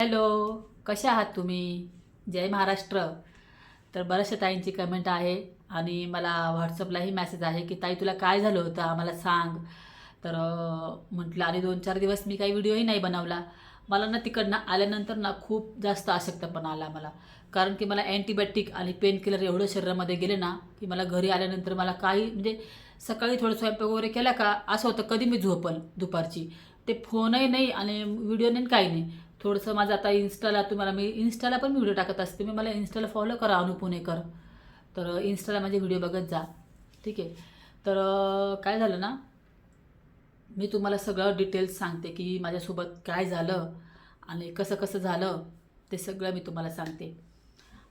Hello, कशा आहात तुम्ही? जय महाराष्ट्र. तर बऱ्याचशा ताईंची कमेंट आहे आणि मला व्हॉट्सअपलाही मेसेज आहे की ताई तुला काय झालं होतं आम्हाला सांग. तर म्हटलं आणि 2-4 दिवस मी काही व्हिडिओही नाही बनवला. मला ना तिकडनं आल्यानंतर ना खूप जास्त अशक्तपणा आला मला. कारण की मला अँटीबायोटिक आणि पेन किलर एवढं शरीरामध्ये गेले ना की मला घरी आल्यानंतर मला काही म्हणजे सकाळी थोडं स्वयंपाक वगैरे केला का असं होतं कधी मी झोपल दुपारची. ते फोनही नाही आणि व्हिडिओ नाही काही नाही. थोडंसं माझं आता इन्स्टाला तुम्हाला मी इन्स्टाला पण व्हिडिओ टाकत असते. मी मला इन्स्टाला फॉलो करा अनु पुणेकर. तर इन्स्टाला माझे व्हिडिओ बघत जा. ठीक आहे. तर काय झालं ना, मी तुम्हाला सगळं डिटेल्स सांगते की माझ्यासोबत काय झालं आणि कसं कसं झालं ते सगळं मी तुम्हाला सांगते.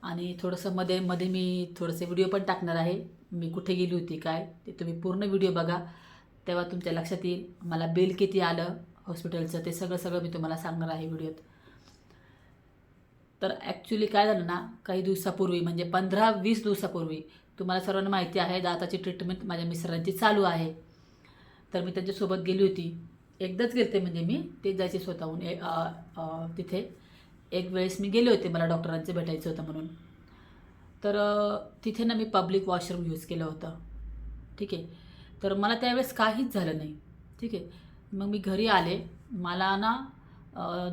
आणि थोडंसं मध्ये मध्ये मी थोडंसं व्हिडिओ पण टाकणार आहे. मी कुठे गेली होती काय ते तुम्ही पूर्ण व्हिडिओ बघा, तेव्हा तुमच्या लक्षात येईल. मला बिल किती आलं हॉस्पिटलचं ते सगळं सगळं मी तुम्हाला सांगणार आहे व्हिडिओत. तर ॲक्च्युली काय झालं ना, काही दिवसापूर्वी म्हणजे 15-20 दिवसापूर्वी तुम्हाला सर्वांना माहिती आहे दाताची ट्रीटमेंट माझ्या मिस्टरांची चालू आहे. तर मी त्यांच्यासोबत गेली होती. एकदाच गेलते म्हणजे मी ते जायचे स्वतःहून तिथे एक वेळेस मी गेले होते मला डॉक्टरांचे भेटायचं होतं म्हणून. तर तिथे ना मी पब्लिक वॉशरूम यूज केलं होतं. ठीक आहे. तर मला त्यावेळेस काहीच झालं नाही. ठीक आहे. मग मी घरी आले. मला ना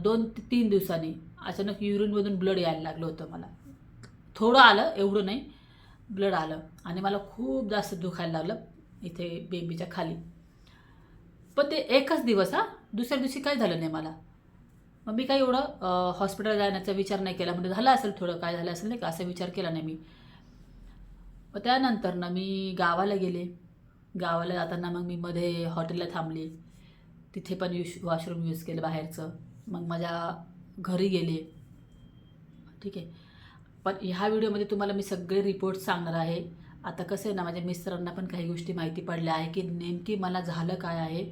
2 ते 3 दिवसांनी अचानक युरिनमधून ब्लड यायला लागलं होतं मला. थोडं आलं, एवढं नाही. ब्लड आलं आणि मला खूप जास्त दुखायला लागलं इथे बेंबीच्या खाली. पण ते एकच दिवस दुसऱ्या दिवशी काही झालं नाही मला. मग मी काही एवढं हॉस्पिटलला जाण्याचा विचार नाही केला. म्हणजे झालं असेल थोडं काय झालं असेल नाही का, असा विचार केला नाही मी. मग त्यानंतर ना मी गावाला गेले. गावाला जाताना मग मी मध्ये हॉटेलला थांबले. तिथे पण वॉशरूम यूज केलं बाहेरचं. मग माझ्या घरी गेले. ठीक आहे. पण ह्या व्हिडिओमध्ये तुम्हाला मी सगळे रिपोर्ट सांगणार आहे. आता कसं आहे ना, माझ्या मिस्टरांना पण काही गोष्टी माहिती पडल्या आहे की नेमकी मला झालं काय आहे.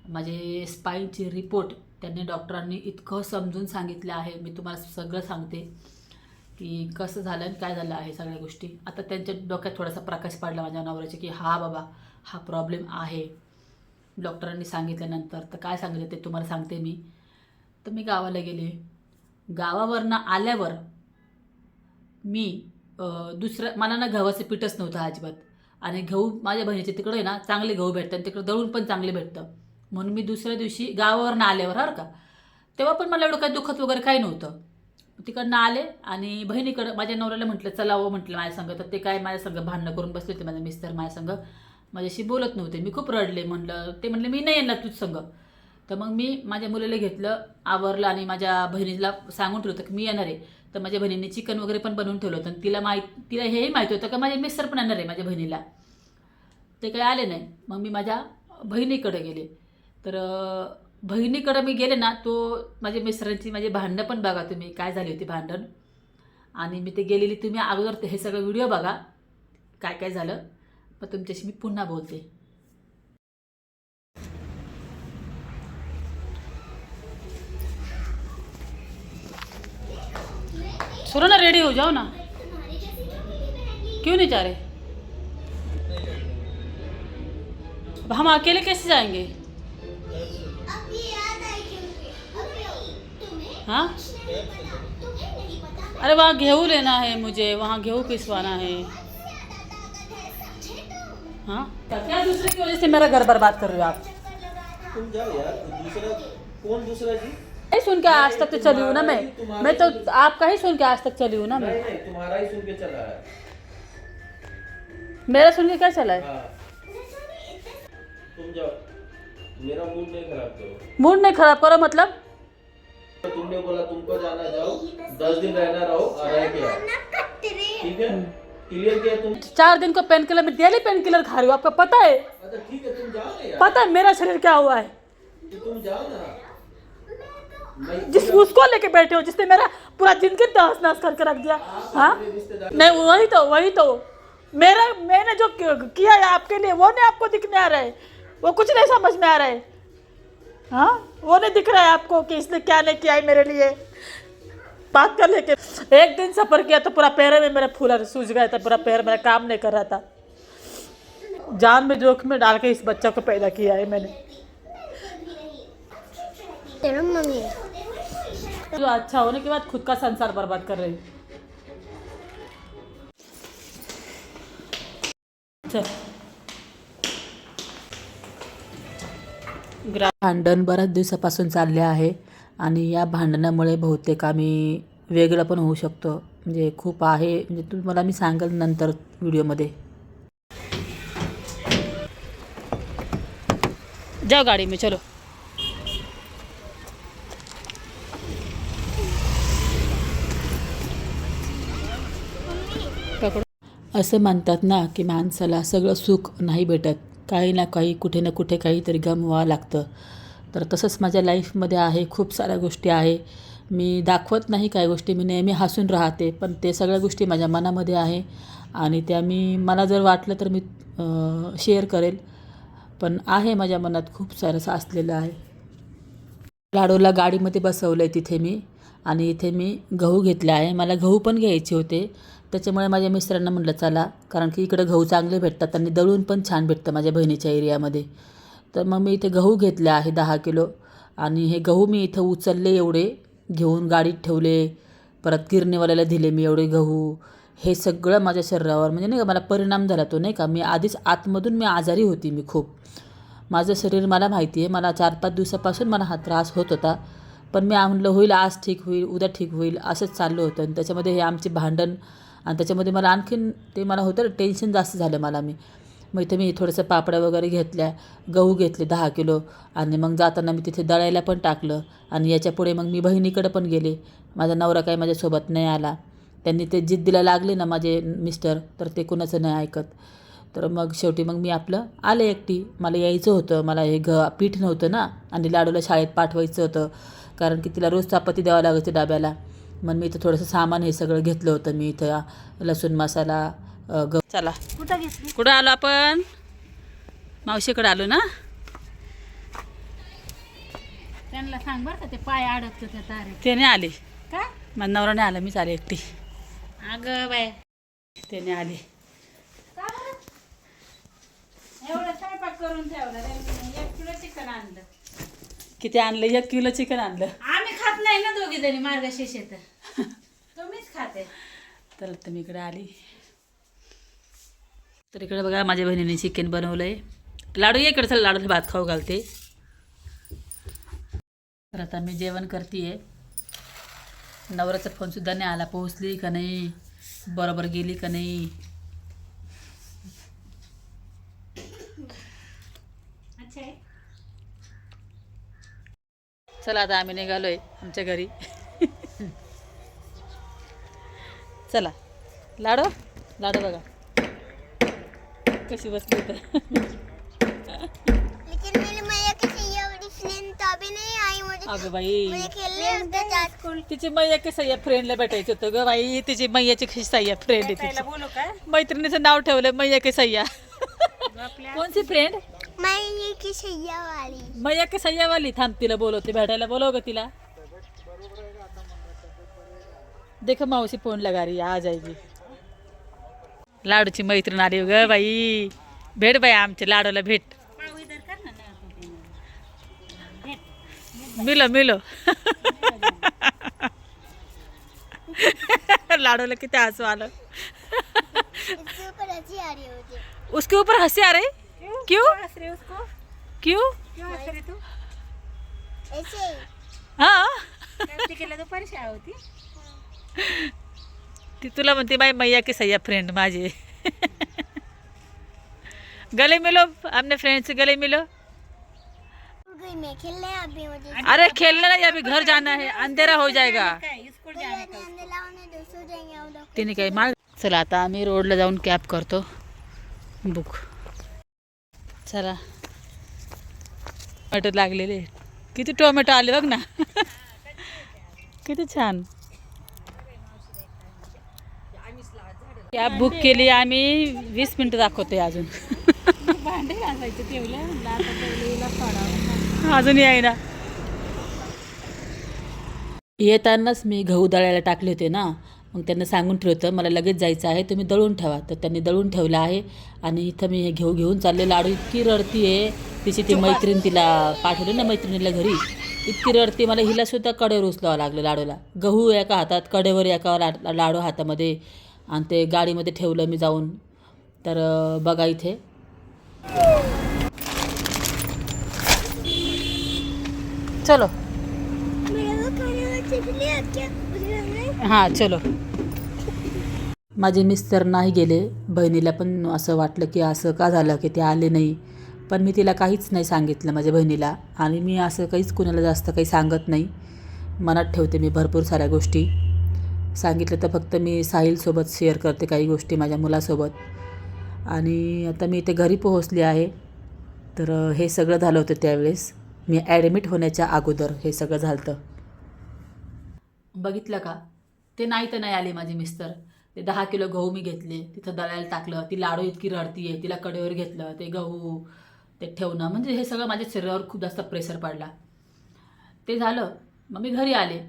माझे स्पाईनचे रिपोर्ट त्यांनी डॉक्टरांनी इतकं समजून सांगितलं आहे. मी तुम्हाला सगळं सांगते की कसं झालं आणि काय झालं आहे सगळ्या गोष्टी. आता त्यांच्या डोक्यात थोडासा प्रकाश पडला माझ्या नवऱ्याचे की हा बाबा हा प्रॉब्लेम आहे. डॉक्टरांनी सांगितल्यानंतर तर काय सांगितलं ते तुम्हाला सांगते मी. तर मी गावाला गेले. गावावरनं आल्यावर मी दुसरं मला ना गव्हाचं पीठच नव्हतं अजिबात. आणि गहू माझ्या बहिणीचे तिकडं आहे ना चांगले गहू भेटतात आणि तिकडं दळून पण चांगले भेटतं. म्हणून मी दुसऱ्या दिवशी गावावरनं आल्यावर बरं का, तेव्हा पण मला एवढं काही दुखत वगैरे काही नव्हतं. तिकडनं आले आणि बहिणीकडं माझ्या नवऱ्याला म्हटलं चला हो म्हटलं माझ्या संग. तर ते काय माझ्या संग भांडणं करून बसले होते. माझे मिस्टर माझ्या संग माझ्याशी बोलत नव्हते. मी खूप रडले. म्हणलं ते म्हणले मी नाही येणार तुझ संग. तर मग मी माझ्या मुलीला घेतलं, आवरलं आणि माझ्या बहिणीला सांगून ठेवलं होतं की मी येणार आहे. तर माझ्या बहिणीने चिकन वगैरे पण बनवून ठेवलं होतं आणि तिला हेही माहिती होतं का माझे मिस्टर पण येणार आहे माझ्या बहिणीला. ते काही आले नाही. मग मी माझ्या बहिणीकडे गेले. तर बहिणीकडं मी गेले ना, तो माझ्या मिस्टरांची माझी भांडणं पण बघा तुम्ही काय झाली होती भांडण. आणि मी ते गेलेली तुम्ही अगोदर हे सगळं व्हिडिओ बघा काय काय झालं. मग तुमच्याशी मी पुन्हा बोलते. सुनो ना, रेडी हो जाओ ना. क्यों नहीं जा रहे? अब हम अकेले कैसे जाएंगे? हाँ, अरे वहाँ गेहूँ लेना है मुझे, वहाँ गेहूँ पिसवाना है. हाँ, क्या दूसरे की वजह से मेरा घर बर्बाद कर रहे हो आप? तुम जाओ यार, दूसरा कौन दूसरा जी? नहीं सुन के आज तक तो चली हूँ ना मैं तो आपका ही सुन के आज तक चली हूँ ना मैं. नहीं नहीं, तुम्हारा ही सुन के चला है. मेरा सुन के क्या चला है? हाँ, तुम जाओ, मेरा मूड नहीं खराब करो. मूड नहीं खराब करो मतलब? तुमने बोला तुमको जाना, जाओ 10 दिन रहना, रहो और रह के आओ. ठीक है, क्लियर किया तुम? 4 दिन को पेन किलर में डेली पेन किलर खा रही हूँ, आपको पता है? अच्छा ठीक है, तुम जाओ ना यार. पता है मेरा शरीर क्या हुआ है? तो तुम जाओ ना. जिस उसको लेके बैठे हो जिसने मेरा पूरा जिंदगी तहस नहस करके रख दिया. हाँ, रिश्तेदार नहीं वही तो मैंने जो किया है आपके लिए वो नहीं आपको दिखने आ रहा है. वो कुछ नहीं समझ में आ रहा है. हाँ, वो नहीं दिख रहा है आपको कि इसने क्या नहीं किया है मेरे लिए. बात कर लेके एक दिन सफर किया तो पूरा पैर में मेरा फूला सूज गया था. पूरा पैर मेरा काम नहीं कर रहा था. जान में जोखिम में डाल के इस बच्चा को पैदा किया है मैंने. तेरा मम्मी तू अच्छा होने के बाद खुद का संसार बर्बाद कर रही। चल भांडण बऱ्याच दिवसापासून चालले आहे आणि या भांडणामुळे बहुतेक आम्ही वेगळं पण होऊ शकतो, म्हणजे खूप आहे, म्हणजे तुम्हाला मी सांगेल नंतर व्हिडिओमध्ये। जाओ गाड़ी में चलो। असं म्हणतात ना की माणसाला सगळं सुख नाही भेटत, काही ना काही कुठे ना कुठे काहीतरी गमवावं लागतं। तर तसंच माझ्या लाईफमध्ये आहे, खूप साऱ्या गोष्टी आहे, मी दाखवत नाही काही गोष्टी, मी नेहमी हसून राहते, पण ते सगळ्या गोष्टी माझ्या मनामध्ये आहे आणि त्या मला जर वाटलं तर मी शेअर करेल, पण आहे माझ्या मनात खूप सारं साचलेलं आहे। लाडूला गाडीमध्ये बसवलं आहे तिथे मी, आणि इथे मी गहू घेतले आहे, मला गहू पण घ्यायचे होते, त्याच्यामुळे माझ्या मिस्टरांना म्हटलं चला, कारण की इकडे गहू चांगले भेटतात आणि दळून पण छान भेटतं माझ्या बहिणीच्या एरियामध्ये। तर मग मी इथे गहू घेतले आहे 10 किलो, आणि हे गहू मी इथं उचलले, एवढे घेऊन गाडीत ठेवले, परत गिरणीवाल्याला दिले मी एवढे गहू। हे सगळं माझ्या शरीरावर म्हणजे नाही का मला परिणाम झाला तो, नाही का, मी आधीच आतमधून मी आजारी होती, मी खूप, माझं शरीर मला माहिती आहे, मला 4-5 दिवसापासून मला हा त्रास होत होता, पण मी म्हणलं होईल, आज ठीक होईल, उद्या ठीक होईल, असंच चाललं होतं। आणि त्याच्यामध्ये हे आमचे भांडण, आणि त्याच्यामध्ये मला आणखीन ते मला होतं टेन्शन जास्त झालं मला। मग इथे मी थोडंसं पापड्या वगैरे घेतल्या, गहू घेतले 10 किलो, आणि मग जाताना मी तिथे दळायला पण टाकलं, आणि याच्या पुढे मग मी बहिणीकडे पण गेले, माझा नवरा काही माझ्यासोबत नाही आला, त्यांनी ते जिद्दीला लागले ना माझे मिस्टर, तर ते कुणाचं नाही ऐकत, तर मग शेवटी मग मी आपलं आले एकटी, मला यायचं होतं, मला हे पीठ नव्हतं ना, आणि लाडूला शाळेत पाठवायचं होतं, कारण की तिला रोज चपाती द्यावं लागायची डब्याला। मग मी इथं थोडंसं सामान हे सगळं घेतलं होतं मी इथं, लसूण मसाला, चला कुठं आलो आपण, मावशीकडे आलो ना। त्यांना सांग बरं का ते पाय अडकतो त्या तारे ते नाही आले, का माझा नवरा नाही आला, मीच आले एकटी, अगं बाय ते नाही आले। का बरं? एवढं स्वयंपाक करून ठेवला रे, 1 किलो चिकन आणलं, किती आणलं? 1 किलो चिकन आणलं। आम्ही खात नाही ना दोघी जणी मार्गशीर्ष, तुम्हीच खाते। तर मी इकडे आली, तर इकडे बघा माझ्या बहिणीने चिकन बनवलं आहे, लाडू ये इकडे, चल लाडूला भात खाऊ घालते। तर आता मी जेवण करते आहे, नवऱ्याचा फोनसुद्धा नाही आला, पोहोचली का नाही, बरोबर गेली का नाही। अच्छा आहे, चला आता आम्ही निघालोय आमच्या घरी। चला लाडू, लाडू बघा कशी बसली तर। लेकिन मेरी मैया की सैया वाली फ्रेंड तो अभी नहीं आई, मुझे अगं बाई, मुझे खेलने उसके साथ तिची मैया की सह्या फ्रेंडला भेटायचं होतं ग बाई, तिची मैयाची कशी सह्या फ्रेंड आहे तिची, बोलू काय मैत्रिणीचं नाव ठेवलं मैया की सह्या। कोणची फ्रेंड? मैया की सैया वाली। मैया की सह्यावाली, थांब तिला बोलवते, भेटायला बोलव ग तिला। देखो मावशी फोन लगा रही, आ जाएगी। लाडूची मैत्रीण आली ग बाई, भेट बाई आमच्या लाडूला, भेट, मिलो मिलो। लाडूला किती हसू आलं, इसके ऊपर हंसी आ रही है मुझे। उसके ऊपर हंसी आ रही, क्यों हंस रहे उसको, क्यों? क्यों हंस रहे तू? ऐसे ही। हाँ तिकडे तो परेशान होती, ती तुला म्हणते बाई मैया की सह्या फ्रेंड माझी। गले मिलो, अपने फ्रेंड से गले मिलो। गई मैं खेलने, अभी मुझे अरे खेलना नहीं, अभी घर जाना है, अंधेरा हो जाएगा। काय स्कूल जाने का, अंदर लावने दो, सो जाएंगे हम लोग। तिने काही माग, चला आता आम्ही रोडला जाऊन कॅब करतो बुक। चला टोमॅटो लागलेले, किती टोमॅटो आले बघ ना, किती छान। कॅब बुक केली आम्ही, 20 मिनिटं दाखवतोय अजून। भांडे घासायचे ठेवलं, आता ठेवलेला पडावं, अजून यायला। येतानाच मी गहू दळायला टाकले होते ना, मग त्यांना सांगून ठेवलं होतं मला लगेच जायचं आहे, तुम्ही दळून ठेवा, तर त्यांनी दळून ठेवलं आहे, आणि इथं मी हे घेऊन चालले। लाडू इतकी रडती आहे, तिची ती मैत्रीण तिला पाठवली ना मैत्रिणीला घरी, इतकी रडते, मला हिलासुद्धा कडेवर उचलावं लागलं लाडूला. गहू एका हातात, कडेवर एका लाडू हातामध्ये, आणि ते गाडीमध्ये ठेवलं मी जाऊन. तर बघा इथे चलो हां चलो. माझे मिस्टर नाही गेले. बहिणीला पण असं वाटलं की असं का झालं की ते आले नाही, पण मी तिला काहीच नाही सांगितलं माझ्या बहिणीला. आणि मी असं काहीच कुणाला जास्त काही सांगत नाही, मनात ठेवते मी भरपूर साऱ्या गोष्टी. सांगितलं तर फक्त मी साहिलसोबत शेअर करते काही गोष्टी माझ्या मुलासोबत. आणि आता मी इथे घरी पोहोचले आहे. तर हे सगळं झालं होतं त्यावेळेस, मी ॲडमिट होण्याच्या अगोदर हे सगळं झालं होतं. बघितलं का, ते नाही तर नाही आले माझे मिस्टर. ते 10 किलो गहू मी घेतले, तिथं दळायला टाकलं. ती लाडू इतकी रडती आहे, तिला कडेवर घेतलं. ते गहू ते ठेवणं, म्हणजे हे सगळं माझ्या शरीरावर खूप जास्त प्रेशर पडला. ते झालं, मग मी घरी आले.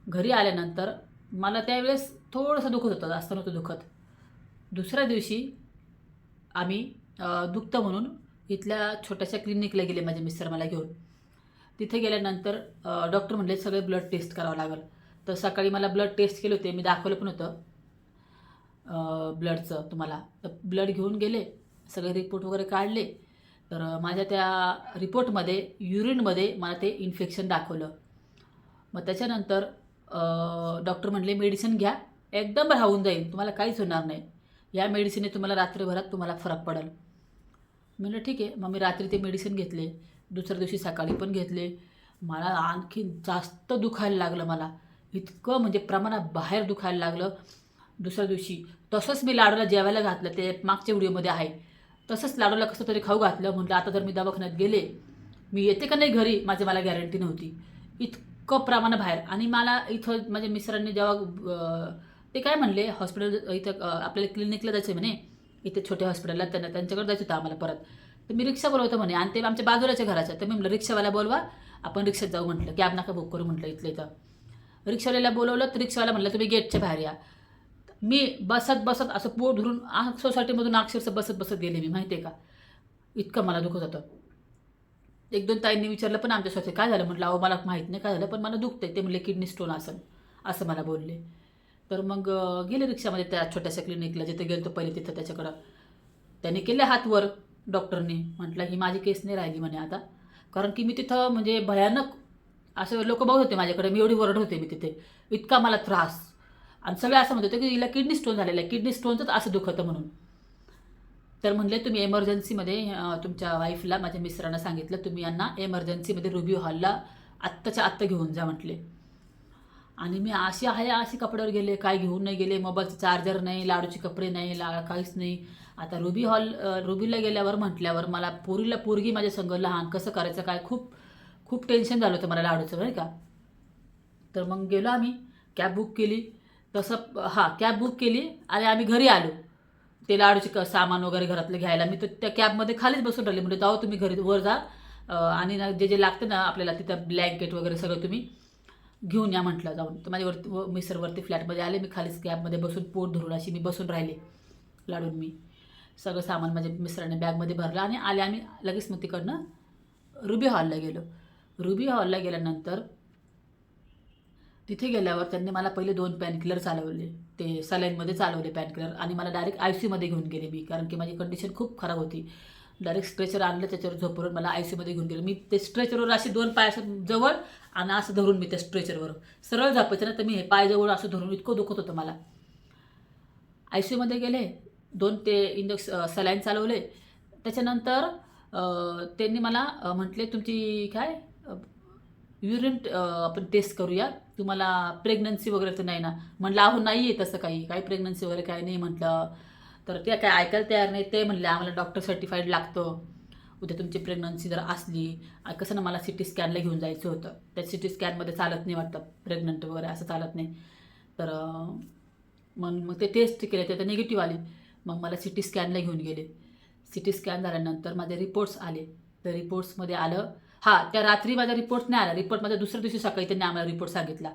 घरी आल्यानंतर मला त्यावेळेस थोडंसं दुखत होतं, जास्त नव्हतं दुखत. दुसऱ्या दिवशी आम्ही दुखतं म्हणून इथल्या छोट्याशा क्लिनिकला गेले माझे मिस्टर मला घेऊन. तिथे गेल्यानंतर डॉक्टर म्हणले सगळे ब्लड टेस्ट करावं लागेल. तर सकाळी मला ब्लड टेस्ट केले होते, मी दाखवलं पण होतं ब्लडचं तुम्हाला. तर ब्लड घेऊन गेले, सगळे रिपोर्ट वगैरे काढले. तर माझ्या त्या रिपोर्टमध्ये युरिनमध्ये मला ते इन्फेक्शन दाखवलं. मग त्याच्यानंतर डॉक्टर म्हणले मेडिसिन घ्या, एकदम राहून जाईल, तुम्हाला काहीच होणार नाही, या मेडिसिनने तुम्हाला रात्रभरात तुम्हाला फरक पडेल. म्हणलं ठीक आहे. मग मी रात्री ते मेडिसिन घेतले, दुसऱ्या दिवशी सकाळी पण घेतले. मला आणखी जास्त दुखायला लागलं, मला इतकं म्हणजे प्रमाणाबाहेर दुखायला लागलं. दुसऱ्या दिवशी तसंच मी लाडूला जेवायला घातलं, ते मागच्या व्हिडिओमध्ये आहे. तसंच लाडूला कसं तरी खाऊ घातलं. म्हटलं आता जर मी दवाखान्यात गेले, मी येते का नाही घरी, मला गॅरंटी नव्हती. इतकं प्रमाणाबाहेर. आणि मला इथं माझ्या मिस्टरांनी जेव्हा ते काय म्हणले, हॉस्पिटल इथं आपल्याला क्लिनिकला जायचं म्हणे, इथे छोट्या हॉस्पिटलला, त्यांच्याकडे जायचं होतं आम्हाला परत. तर मी रिक्षा बोलवतो म्हणे, आणि ते आमच्या बाजूलाच्या घराच्या. तर मी म्हटलं रिक्षावाला बोलवा, आपण रिक्षात जाऊ म्हटलं, कॅब नका बुक करू म्हटलं इथलं इथं. रिक्षावाल्याला बोलवलं, तर रिक्षावाला म्हटलं तुम्ही गेटच्या बाहेर या. मी बसत असं पोट धरून सोसायटीमधून अक्षरशः बसत गेले मी, माहिती आहे का, इतकं मला दुखत होतं. 1-2 ताईंनी विचारलं पण आमच्या स्वतः काय झालं, म्हटलं अहो मला माहीत नाही काय झालं, पण मला दुखतंय. ते म्हणले किडनी स्टोन असं मला बोलले. तर मग गेले रिक्षामध्ये त्या छोट्याशा क्लिनिकला, जिथे गेलो पहिले तिथं त्याच्याकडं. त्याने केले हात वर डॉक्टरने. म्हटलं ही माझी केस नाही राहिली म्हणे आता, कारण की मी तिथं म्हणजे भयानक असं लोक बघत होते माझ्याकडे, मी एवढी वरड होते मी तिथे, इतका मला त्रास. आणि सगळे असं म्हणत होते की हिला किडनी स्टोन झालेला आहे, किडनी स्टोनचंच असं दुखतं म्हणून. तर म्हणले तुम्ही एमर्जन्सीमध्ये तुमच्या वाईफला, माझ्या मिस्टरांना सांगितलं तुम्ही यांना एमर्जन्सीमध्ये रुबी हॉलला आत्ताच्या आत्ता घेऊन जा म्हटले. आणि मी अशी कपड्यावर गेले, काय घेऊन नाही गेले, मोबाईलचं चार्जर नाही, लाडूचे कपडे नाही, काहीच नाही. आता रुबीला गेल्यावर म्हटल्यावर मला पोरगी माझ्या संग लहान, कसं करायचं काय, खूप टेन्शन झालं होतं मला लाडूचं, नाही का. तर मग गेलो आम्ही, कॅब बुक केली. कॅब बुक केली आणि आम्ही घरी आलो. ते लाडूचे सामान वगैरे घरातलं घ्यायला मी तर त्या कॅबमध्ये खालीच बसून राहिले. म्हणजे जाऊ तुम्ही घरी वर जा, आणि ना जे लागतं ना आपल्याला तिथं ब्लँकेट वगैरे सगळं तुम्ही घेऊन या म्हटलं जाऊन. तर माझ्यावरती मिसरवरती फ्लॅटमध्ये आले, मी खालीच कॅबमध्ये बसून पोट धरून अशी मी बसून राहिले. लाडून मी सगळं सामान माझ्या मिस्टरांनी बॅगमध्ये भरलं आणि आले आम्ही लगेच. मग तिकडनं रुबी हॉलला गेलो. रुबी हॉलला गेल्यानंतर तिथे गेल्यावर त्यांनी मला पहिले 2 पेनकिलर चालवले, ते सलाईनमध्ये चालवले पेनकिलर, आणि मला डायरेक्ट ICUमध्ये घेऊन गेले मी, कारण की माझी कंडिशन खूप खराब होती. डायरेक्ट स्ट्रेचर आणलं, त्याच्यावर झोपवून मला ICUमध्ये घेऊन गेलं. मी ते स्ट्रेचरवर अशी 2 पाय असं जवळ आणि असं धरून मी त्या स्ट्रेचरवर सरळ झोपायचं ना, तर मी हे पाय जवळ असं धरून इतकं दुखत होतं मला. ICUमध्ये गेले, 2 ते सलाईन चालवले. त्याच्यानंतर त्यांनी मला म्हटले तुमची काय युरिन आपण टेस्ट करूया, तुम्हाला प्रेग्नन्सी वगैरे तर नाही ना. म्हटलं अहो नाही आहे तसं काही प्रेग्नन्सी वगैरे काही नाही म्हटलं. तर ते काय ऐकायला तयार नाही. ते म्हणले आम्हाला डॉक्टर सर्टिफाईड लागतं, उद्या तुमची प्रेग्नन्सी जर असली, कसं ना मला CT स्कॅनला घेऊन जायचं होतं. त्या CT स्कॅनमध्ये चालत नाही वाटतं, प्रेग्नंट वगैरे असं चालत नाही. तर मग ते टेस्ट केले, ते निगेटिव्ह आली. मग मला CT स्कॅनला घेऊन गेले. CT स्कॅन झाल्यानंतर माझे रिपोर्ट्स आले. तर रिपोर्ट्समध्ये आलं, त्या रात्री माझा रिपोर्ट नाही आला. रिपोर्ट माझ्या दुसऱ्या दिवशी सकाळी त्यांनी आम्हाला रिपोर्ट सांगितला.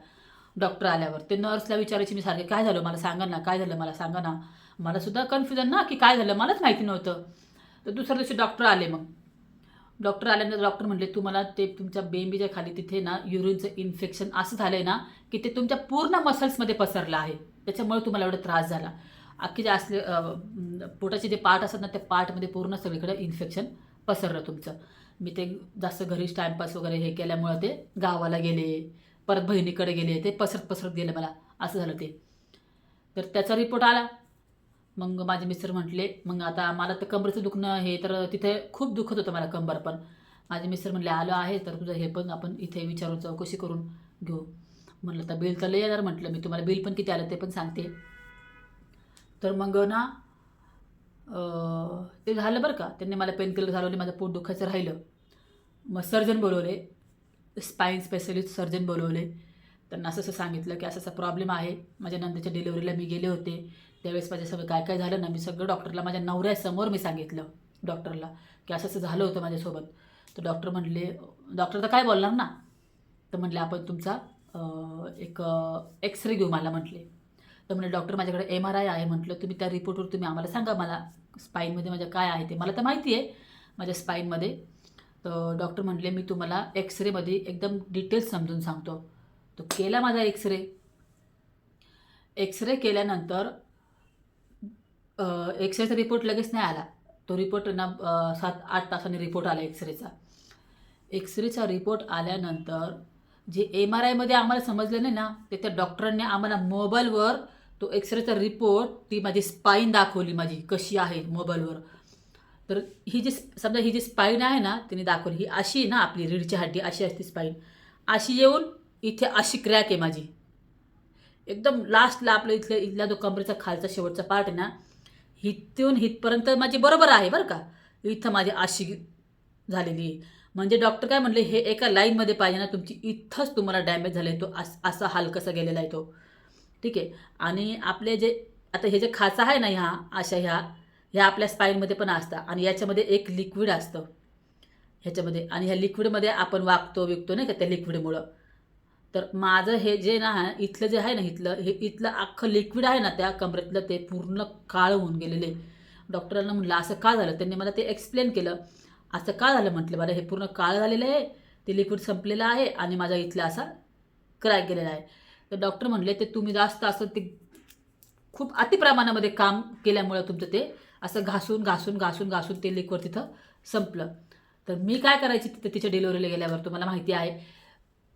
डॉक्टर आल्यावर ते नर्सला विचारायची मी सारखे, काय झालं मला सांगा ना, काय झालं मला सांगा ना. मला सुद्धा कन्फ्युजन ना की काय झालं, मलाच माहिती नव्हतं. तर दुसऱ्या दिवशी डॉक्टर आले. मग डॉक्टर आल्यानंतर डॉक्टर म्हटले तुम्हाला ते तुमच्या बेंबीच्या खाली तिथे ना युरिनचं इन्फेक्शन असं झालं आहे ना की ते तुमच्या पूर्ण मसल्समध्ये पसरलं आहे, त्याच्यामुळे तुम्हाला एवढा त्रास झाला. अख्खे जे असले पोटाचे जे पार्ट असतात ना त्या पार्टमध्ये पूर्ण सगळीकडे इन्फेक्शन पसरलं तुमचं. मी ते जास्त घरीच टाईमपास वगैरे हे केल्यामुळं ते गावाला गेले, परत बहिणीकडे गेले, ते पसरत गेलं मला, असं झालं ते. तर त्याचा रिपोर्ट आला. मग माझे मिस्टर म्हटले मग आता मला तर कमरेचं दुखणं हे तर तिथे खूप दुखत होतं मला कंबर पण. माझे मिस्टर म्हणले आलं आहे तर तुझं हे पण आपण इथे विचारून चौकशी करून घेऊ. म्हणलं तर बिल तर लय येणार, म्हटलं मी तुम्हाला बिल पण किती आलं ते पण सांगते. तर मग ना ते झालं बरं का, त्यांनी मला पेनकिलर घालवले, माझं पोट दुखायचं राहिलं. मग सर्जन बोलवले, स्पाईन स्पेशलिस्ट सर्जन बोलवले. त्यांना असं सांगितलं की असं प्रॉब्लेम आहे. माझ्या नंदेच्या डिलिव्हरीला मी गेले होते, त्यावेळेस माझ्या सगळं काय काय झालं ना मी सगळं डॉक्टरला माझ्या नवऱ्यासमोर मी सांगितलं डॉक्टरला की असं झालं होतं माझ्यासोबत. तर डॉक्टर म्हटले, डॉक्टर तर काय बोलणार ना, तर म्हटले आपण तुमचा एक एक्सरे घेऊ मला म्हटले. तर म्हटले डॉक्टर माझ्याकडे MRI आहे. म्हटलं तुम्ही त्या रिपोर्टवर तुम्ही आम्हाला सांगा मला स्पाईनमध्ये माझ्या काय आहे ते, मला तर माहिती आहे माझ्या स्पाईनमध्ये. तर डॉक्टर म्हटले मी तुम्हाला एक्सरेमध्ये एकदम डिटेल्स समजून सांगतो. तो केला माझा एक्सरे केल्यानंतर एक्सरेचा रिपोर्ट लगेच नाही आला. तो रिपोर्ट ना 7-8 तासांनी रिपोर्ट आला एक्सरेचा. एक्सरेचा रिपोर्ट आल्यानंतर जे MRIमध्ये आम्हाला समजलं नाही ना ते त्या डॉक्टरांनी आम्हाला मोबाईलवर तो एक्सरेचा रिपोर्ट ती माझी स्पाईन दाखवली माझी कशी आहे मोबाईलवर. तर ही जी समजा ही जी स्पाईन आहे ना तिने दाखवली, ही अशी ना आपली रीढची हड्डी अशी असते स्पाईन, अशी येऊन इथे अशी क्रॅक आहे माझी एकदम लास्टला आपलं इथला जो कमरेचा खालचा शेवटचा पार्ट आहे ना इथून इथपर्यंत माझी बरोबर आहे बरं का, इथं माझी अशी झालेली आहे. म्हणजे डॉक्टर काय म्हणले हे एका लाईनमध्ये पाहिजे ना तुमची, इथंच तुम्हाला डॅमेज झालं आहे तो असा हाल कसा गेलेला आहे तो, ठीक आहे. आणि आपले जे आता हे जे खाचा आहे ना ह्या आपल्या स्पाईनमध्ये पण असतं आणि याच्यामध्ये एक लिक्विड असतं ह्याच्यामध्ये, आणि ह्या लिक्विडमध्ये आपण वागतो नाही का त्या लिक्विडमुळं. तर माझं हे जे ना इथलं जे आहे ना इथलं अख्खं लिक्विड आहे ना त्या कमरेतलं ते पूर्ण काळं होऊन गेलेले. डॉक्टरांना म्हटलं असं का झालं, त्यांनी मला ते एक्सप्लेन केलं. असं का झालं म्हटलं मला हे पूर्ण काळं झालेलं आहे, ते लिक्विड संपलेलं आहे आणि माझा इथला असा क्रॅक गेलेला आहे. तर डॉक्टर म्हणले ते तुम्ही जास्त असं ते खूप अतिप्रमाणामध्ये काम केल्यामुळं तुमचं ते असं घासून ते लिक्विड तिथं संपलं. तर मी काय करायची तिथं तिच्या डिलिव्हरीला गेल्यावर तुम्हाला माहिती आहे,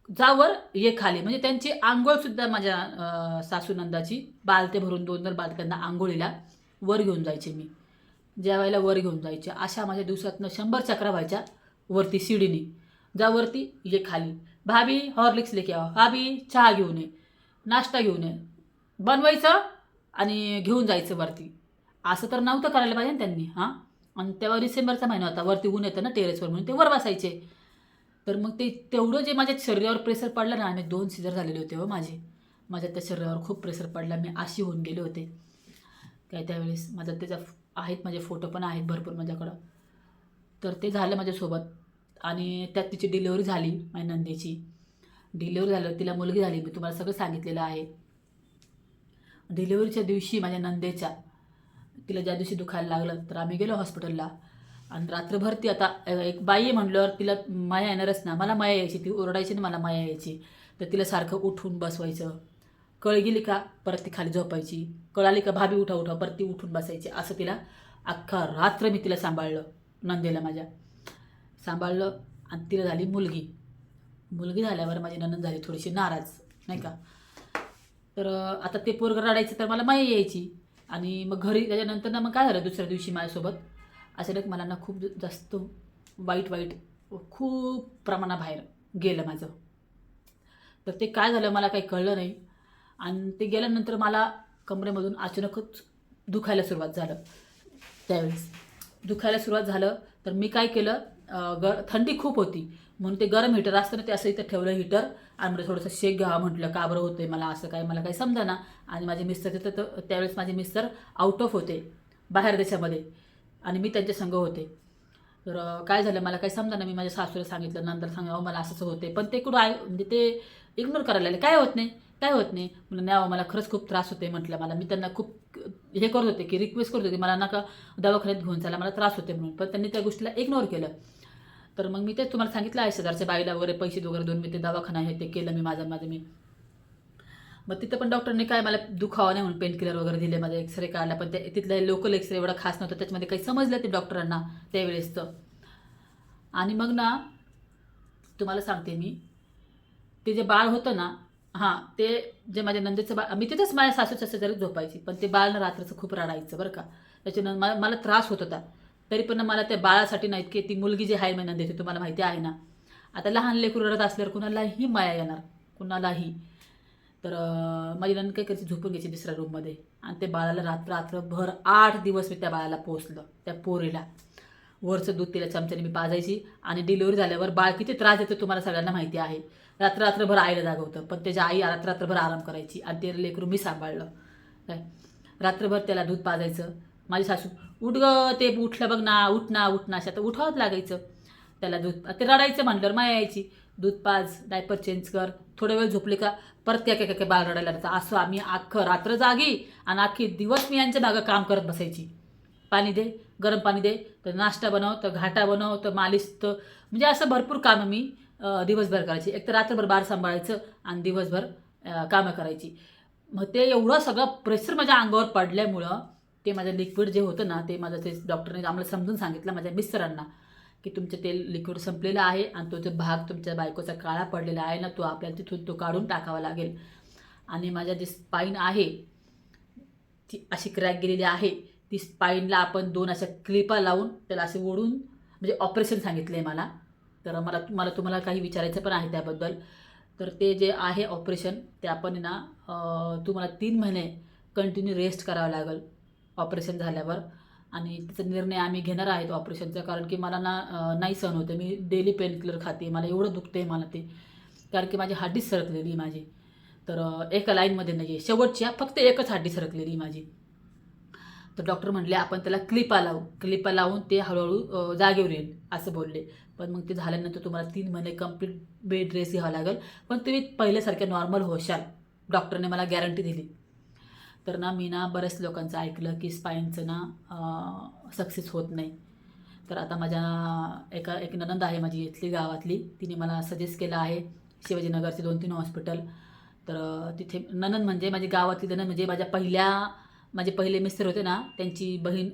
जावर ये खाली, म्हणजे त्यांची आंघोळसुद्धा माझ्या सासूनंदाची बालते भरून 2-2 बालत्यांना आंघोळीला वर घेऊन जायचे मी, जेवायला वर घेऊन जायचे. अशा माझ्या दिवसातनं 100 चक्रा व्हायच्या वरती शिडीनी. जा वरती ये खाली, भाभी हॉर्लिक्स लेके आओ, भाभी चहा घेऊन ये, नाश्ता घेऊन ये, बनवायचं आणि घेऊन जायचं वरती. असं तर नव्हतं करायला पाहिजे ना त्यांनी. हां, आणि तेव्हा डिसेंबरचा महिना होता, वरती ऊन येतं ना टेरेसवर म्हणून ते वर बसायचे. तर मग ते तेवढं जे माझ्या शरीरावर प्रेशर पडलं ना, आम्ही 2 सिजर झालेले होते हो माझ्या त्या शरीरावर खूप प्रेशर पडला, मी अशी होऊन गेले होते काय त्यावेळेस. माझं त्याच्या आहेत माझे फोटो पण आहेत भरपूर माझ्याकडं. तर ते झालं माझ्यासोबत आणि त्यात तिची डिलिव्हरी झाली, माझ्या नंदेची डिलिव्हरी झालं, तिला मुलगी झाली, मी तुम्हाला सगळं सांगितलेलं आहे. डिलिव्हरीच्या दिवशी माझ्या नंदेच्या तिला ज्या दिवशी दुखायला लागलं तर आम्ही गेलो हॉस्पिटलला आणि रात्रभर ती आता एक बाई आहे म्हटल्यावर तिला माया येणारच ना, मला माया यायची, ती ओरडायची ना मला माया यायची. तर तिला सारखं उठून बसवायचं, कळ गेली का परत ती खाली झोपायची, कळ आली का भाभी उठा परत ती उठून बसायची. असं तिला अख्खा रात्र मी तिला सांभाळलं, नंदेला माझ्या सांभाळलं. आणि तिला झाली मुलगी झाल्यावर माझी नणंद झाली थोडीशी नाराज नाही का. तर आता ते पोरगं रडायचं तर मला माया यायची. आणि मग घरी त्याच्यानंतर ना मग काय झालं दुसऱ्या दिवशी माझ्यासोबत अचानक मला ना खूप जास्त वाईट खूप प्रमाणाबाहेर गेलं माझं. तर ते काय झालं मला काही कळलं नाही. आणि ते गेल्यानंतर मला कमरेमधून अचानकच दुखायला सुरुवात झालं. त्यावेळेस दुखायला सुरुवात झालं तर मी काय केलं, थंडी खूप होती म्हणून ते गरम हीटर असतं ना ते असं इथं ठेवलं हीटर आणि मला थोडंसं शेक घ्यावं म्हटलं, का बरं होतं मला असं काय, मला काही समजा ना. आणि माझे मिस्टर तिथं त्यावेळेस माझे मिस्टर आउट ऑफ होते बाहेर देशामध्ये आणि मी त्यांच्या संग होते. तर काय झालं मला काही समजा ना. मी माझ्या सासूला सांगितलं, नंतर सांगा मला असंच होते, पण ते कुठं म्हणजे ते इग्नोर करायला लागले, काय होत नाही म्हणून नाही मला खरंच खूप त्रास होते म्हटलं मला. मी त्यांना खूप हे करत होते की रिक्वेस्ट करत होते मला नका दवाखान्यात घेऊन चला, मला त्रास होते म्हणून, पण त्यांनी त्या गोष्टीला इग्नोर केलं. तर मग मी तेच तुम्हाला सांगितलं आहे, शेजारच्या बाईला वगैरे पैसे वगैरे देऊन मी ते दवाखाना आहे ते केलं मी माझं मी. मग तिथं पण डॉक्टरने काय मला दुखावा नाही म्हणून पेन किलर वगैरे दिले, माझा एक्सरे काढला, पण ते तिथलं लोकल एक्सरे एवढा खास नव्हतं, त्याच्यामध्ये काही समजलं ते डॉक्टरांना त्यावेळेसचं. आणि मग ना तुम्हाला सांगते मी, ते जे बाळ होतं ना, हां, ते जे माझ्या नंदेचं बाळ, मी तिथेच माझ्या सासूच्या शेजारी झोपायची, पण ते बाळ ना रात्रीचं खूप रडायचं बरं का. त्याच्यानं मला त्रास होत होता. तरी पण मला त्या बाळासाठी ना इतकी, ती मुलगी जी आहे माझ्या नंदेची तुम्हाला माहिती आहे ना, आता लहान लेकरू रडत असल्यावर कुणालाही माया येणार, कुणालाही. तर माझी नंद काय करायची, झोपून घ्यायची दुसऱ्या रूममध्ये, आणि ते बाळाला रात्रभर 8 दिवस मी त्या बाळाला पोसलं, त्या पोरीला. वरचं दूध तिला चमच्याने मी पाजायची, आणि डिलिव्हरी झाल्यावर बाळ किती त्रास देतो तुम्हाला सगळ्यांना माहिती आहे. रात्रभर आईला जागवतं, पण त्याच्या आई रात्रभर आराम करायची, आणि ते लेकरू मी सांभाळलं काय. रात्रभर त्याला दूध पाजायचं. माझी सासू, उठ ग, ते उठलं बघ ना, उठ ना अशा, तर उठावंच लागायचं त्याला. दूध ते रडायचं म्हटल्यावर माया यायची, दूध पाज, डायपर चेंज कर, थोडा वेळ झोपले का परत काय बाळ रडायला लागतं. असं आम्ही अख्खं रात्र जागी, आणि अख्खी दिवस मी यांच्या मागं काम करत बसायची. पाणी दे, गरम पाणी दे, तर नाश्ता बनव, तर घाटा बनव, तर मालिश, तर म्हणजे असं भरपूर कामं मी दिवसभर करायची. एक तर रात्रभर बाळ सांभाळायचं आणि दिवसभर कामं करायची. मग ते एवढं सगळं प्रेशर माझ्या अंगावर पडल्यामुळं ते माझं लिक्विड जे होतं ना, ते माझं ते डॉक्टरने आम्हाला समजून सांगितलं माझ्या मिस्टरांना, की तुमचं ते लिक्विड संपलेलं आहे, आणि तो जो भाग तुमच्या बायकोचा काळा पडलेला आहे ना, तो आपल्याला तिथून तो काढून टाकावा लागेल. आणि माझ्या जी स्पाईन आहे ती अशी क्रॅक गेलेली आहे, ती स्पाईनला आपण 2 अशा क्लिपा लावून त्याला असे ओढून, म्हणजे ऑपरेशन सांगितलं आहे मला. तर मला तुम्हाला काही विचारायचं पण आहे त्याबद्दल. तर ते जे आहे ऑपरेशन, ते आपण ना तुम्हाला 3 महिने कंटिन्यू रेस्ट करावं लागेल ऑपरेशन झाल्यावर. आणि त्याचा निर्णय आम्ही घेणार आहेत ऑपरेशनचा, कारण की मला ना नाही सहन होते. मी डेली पेन किलर खाते, मला एवढं दुखतं आहे मला ते, कारण की माझी हड्डी सरकलेली माझी. तर एका लाईनमध्ये नाही आहे, शेवटच्या फक्त एकच हड्डी सरकलेली माझी. तर डॉक्टर म्हटले आपण त्याला क्लिपा लावून ते हळूहळू जागेवर येईल असं बोलले. पण मग ते झाल्यानंतर तुम्हाला 3 महिने कंप्लीट बेड रेस्ट घ्यावा लागेल, पण तुम्ही पहिल्यासारख्या नॉर्मल होशाल, डॉक्टरने मला गॅरंटी दिली. तर ना मी ना बऱ्याच लोकांचं ऐकलं की स्पाईनचं ना सक्सेस होत नाही. तर आता माझ्या एक नणंद आहे माझी इथली गावातली, तिने मला सजेस्ट केलं आहे शिवाजीनगरचे 2-3 हॉस्पिटल. तर तिथे नणंद म्हणजे माझी गावातली नणंद, म्हणजे माझे पहिले मिस्टर होते ना, त्यांची बहीण,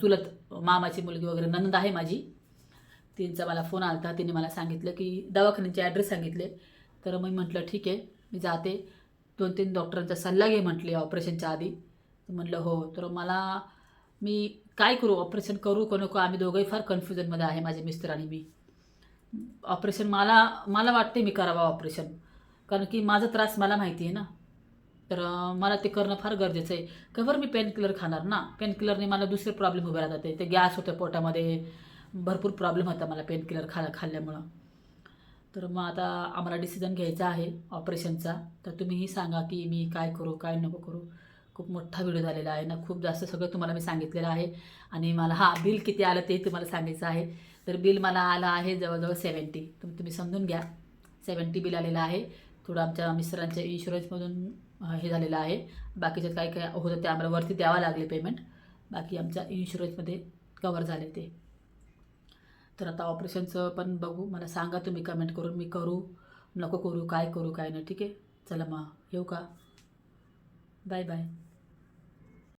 चुलत मामाची मुलगी वगैरे नणंद आहे माझी. तिचा मला फोन आला होता, तिने मला सांगितलं की दवाखान्याचे ॲड्रेस सांगितले. तर मी म्हटलं ठीक आहे, मी जाते, 2-3 डॉक्टरांचा सल्ला घे म्हटले ऑपरेशनच्या आधी. म्हटलं हो. तर मी काय करू, ऑपरेशन करू का नको, आम्ही दोघंही फार कन्फ्युजनमध्ये आहे, माझे मिस्टर आणि मी. ऑपरेशन मला वाटते मी करावं ऑपरेशन, कारण की माझा त्रास मला माहिती आहे ना. तर मला ते करणं फार गरजेचं आहे. का बरं मी पेन किलर खाणार ना, पेन किलरने मला दुसरे प्रॉब्लेम उभे राहतात. ते गॅस होतं पोटामध्ये, भरपूर प्रॉब्लेम होता मला पेन किलर खाल्ल्यामुळं. तर मग आता आम्हाला डिसिजन घ्यायचा आहे ऑपरेशनचा. तर तुम्हीही सांगा की मी काय करू काय नको करू. खूप मोठा व्हिडिओ झालेला आहे ना, खूप जास्त सगळं तुम्हाला मी सांगितलेलं आहे. आणि मला बिल किती आलं ते तुम्हाला सांगायचं आहे. तर बिल मला आलं आहे जवळजवळ 70. तुम्ही समजून घ्या, 70 बिल आलेलं आहे. थोडं आमच्या मिस्टरांच्या इन्शुरन्समधून हे झालेलं आहे. बाकीचं काय होतं ते आम्हाला वरती द्यावं लागले पेमेंट, बाकी आमच्या इन्शुरन्समध्ये कवर झाले ते. तर आता ऑपरेशनचं पण बघू, मला सांगा तुम्ही कमेंट करून, मी करू नको करू, काय करू काय नाही. ठीक आहे, चला मग येऊ का, बाय बाय.